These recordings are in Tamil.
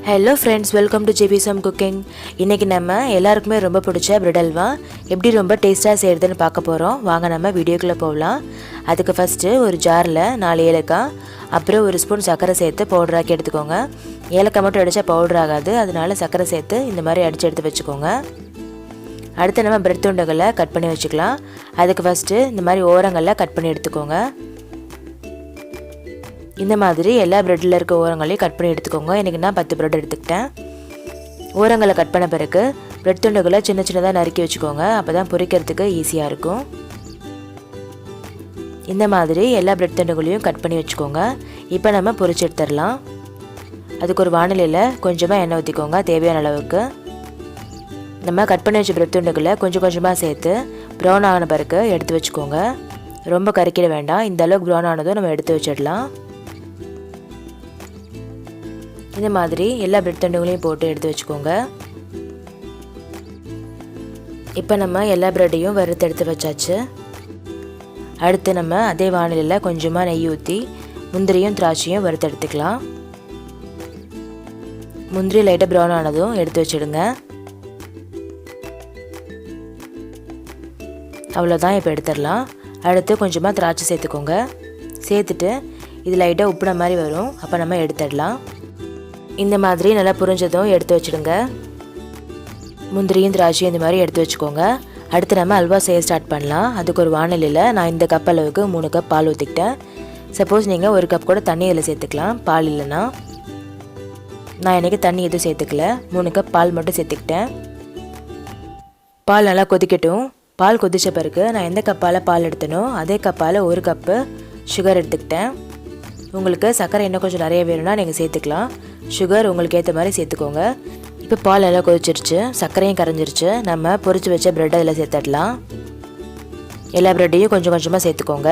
Hello friends, welcome to JB Some Cooking. இன்னைக்கு நம்ம எல்லாருக்குமே ரொம்ப பிடிச்ச பிரெட் அல்வா எப்படி ரொம்ப டேஸ்டா செய்யறதுன்னு பார்க்க போறோம். வாங்க நம்ம வீடியோக்குள்ள போகலாம். அதுக்கு ஃபர்ஸ்ட் ஒரு ஜார்ல 4 ஏலக்காய் அப்புறம் ஒரு ஸ்பூன் சக்கரை சேர்த்து பவுடர் ஆக்கி எடுத்துக்கோங்க. ஏலக்காய் மட்டும் அடிச்சா பவுடர் ஆகாது. அதனால சக்கரை சேர்த்து இந்த மாதிரி அடிச்சு எடுத்து வெச்சுக்கோங்க. அடுத்து நம்ம பிரெட் துண்டுகளை கட் பண்ணி வெச்சுக்கலாம். அதுக்கு ஃபர்ஸ்ட் இந்த மாதிரி ஓரங்களை கட் பண்ணி எடுத்துக்கோங்க. இந்த மாதிரி எல்லா பிரெட்ல இருக்க ஓரங்களையும் கட் பண்ணி எடுத்துக்கோங்க. எனக்கு நான் 10 பிரெட் எடுத்துக்கிட்டேன். ஓரங்களை கட் பண்ண பிறகு பிரெட் துண்டுகளை சின்ன சின்னதாக நறுக்கி வச்சுக்கோங்க. அப்பதான் பொரிக்கிறதுக்கு ஈஸியாக இருக்கும். இந்த மாதிரி எல்லா பிரெட் துண்டுகளையும் கட் பண்ணி வச்சுக்கோங்க. இப்போ நம்ம பொரிச்சு எடுத்துடலாம். அதுக்கு ஒரு வாணலியில் கொஞ்சமாக எண்ணெய் ஊற்றிக்கோங்க தேவையான அளவுக்கு. நம்ம கட் பண்ணி வச்ச பிரெட் துண்டுகளை கொஞ்சம் கொஞ்சமாக சேர்த்து ப்ரௌன் ஆன பிறகு எடுத்து வச்சுக்கோங்க. ரொம்ப கறிக்கிட வேண்டாம். இந்த அளவுக்கு ப்ரௌன் ஆனதும் நம்ம எடுத்து வச்சிடலாம். இந்த மாதிரி எல்லா பிரெட் துண்டுகளையும் போட்டு எடுத்து வச்சுக்கோங்க. இப்போ நம்ம எல்லா பிரெட்டையும் வறுத்து எடுத்து வச்சாச்சு. அடுத்து நம்ம அதே வாணலியில் கொஞ்சமாக நெய் ஊற்றி முந்திரியும் திராட்சையும் வறுத்து எடுத்துக்கலாம். முந்திரி லைட்டாக ப்ரௌன் ஆனதும் எடுத்து வச்சிடுங்க. அவ்வளோதான், இப்போ எடுத்துடலாம். அடுத்து கொஞ்சமாக திராட்சை சேர்த்துக்கோங்க. சேர்த்துட்டு இது லைட்டாக உப்புன மாதிரி வரும். அப்போ நம்ம எடுத்துடலாம். இந்த மாதிரி நல்லா புரிஞ்சதும் எடுத்து வச்சுடுங்க. முந்திரியும் திராட்சையும் இந்த மாதிரி எடுத்து வச்சுக்கோங்க. அடுத்து நம்ம அல்வா செய்ய ஸ்டார்ட் பண்ணலாம். அதுக்கு ஒரு வாணலியில் நான் இந்த கப் அளவுக்கு 3 கப் பால் ஊற்றிக்கிட்டேன். சப்போஸ் நீங்கள் 1 கப் கூட தண்ணி இதில் சேர்த்துக்கலாம். பால் இல்லைன்னா நான் இன்றைக்கி தண்ணி எதுவும் சேர்த்துக்கல. 3 கப் பால் மட்டும் சேர்த்துக்கிட்டேன். பால் நல்லா கொதிக்கட்டும். பால் கொதித்த பிறகு நான் எந்த கப்பால் பால் எடுத்தனோ அதே கப்பால் 1 கப்பு சுகர் எடுத்துக்கிட்டேன். உங்களுக்கு சர்க்கரை இன்னும் கொஞ்சம் நிறைய வேணும்னா நீங்கள் சேர்த்துக்கலாம். சுகர் உங்களுக்கு ஏற்ற மாதிரி சேர்த்துக்கோங்க. இப்போ பால் எல்லாம் கொதிச்சிருச்சு, சர்க்கரையும் கரைஞ்சிருச்சு. நம்ம பொரிச்சு வச்ச பிரெட் அதில் சேர்த்துடலாம். எல்லா பிரெட்டையும் கொஞ்சம் கொஞ்சமாக சேர்த்துக்கோங்க.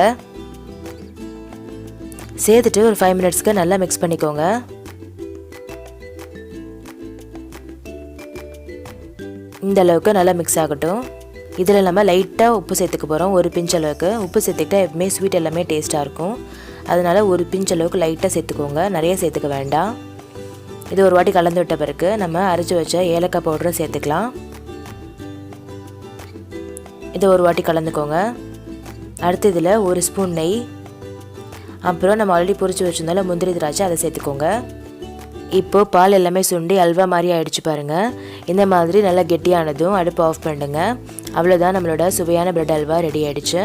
சேர்த்துட்டு ஒரு 5 மினிட்ஸ்க்கு நல்லா மிக்ஸ் பண்ணிக்கோங்க. இந்த அளவுக்கு நல்லா மிக்ஸ் ஆகட்டும். இதில் நம்ம லைட்டாக உப்பு சேர்த்துக்க போகிறோம். ஒரு பிஞ்ச் அளவுக்கு உப்பு சேர்த்துக்கிட்டா எப்பவுமே ஸ்வீட் எல்லாமே டேஸ்ட்டாக இருக்கும். அதனால் ஒரு பிஞ்ச் அளவுக்கு லைட்டாக சேர்த்துக்கோங்க, நிறைய சேர்த்துக்க வேண்டாம். இது ஒரு வாட்டி கலந்து விட்ட பிறகு நம்ம அரைச்சி வச்ச ஏலக்காய் பவுடரை சேர்த்துக்கலாம். இதை ஒரு வாட்டி கலந்துக்கோங்க. அடுத்து இதில் ஒரு ஸ்பூன் நெய், அப்புறம் நம்ம ஆல்ரெடி பொரிச்சு வச்சிருந்தாலும் முந்திரி திராட்சை அதை சேர்த்துக்கோங்க. இப்போது பால் எல்லாமே சுண்டி அல்வா மாதிரி ஆயிடுச்சு பாருங்கள். இந்த மாதிரி நல்லா கெட்டியானதும் அடுப்பு ஆஃப் பண்ணுங்க. அவ்வளோதான், நம்மளோட சுவையான பிரெட் அல்வா ரெடி ஆகிடுச்சு.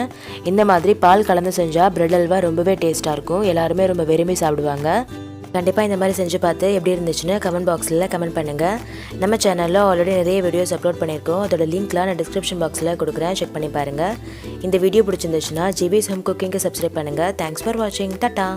இந்த மாதிரி பால் கலந்து செஞ்சால் பிரெட் அல்வா ரொம்பவே டேஸ்ட்டாக இருக்கும். எல்லாருமே ரொம்ப விரும்பி சாப்பிடுவாங்க. கண்டிப்பாக இந்த மாதிரி செஞ்சு பார்த்து எப்படி இருந்துச்சுன்னு கமெண்ட் பாக்ஸில் கமெண்ட் பண்ணுங்கள். நம்ம சேனலில் ஆல்ரெடி நிறைய வீடியோஸ் அப்லோட் பண்ணியிருக்கோம். அதோட லிங்க்லாம் நான் டிஸ்கிரிப்ஷன் பாக்ஸில் கொடுக்குறேன், செக் பண்ணி பாருங்கள். இந்த வீடியோ பிடிச்சிருந்துச்சுன்னா ஜிபி சம் குக்கிங்க்கு சப்ஸ்கிரைப் பண்ணுங்கள். தேங்க்ஸ் ஃபார் வாட்சிங். டாடா.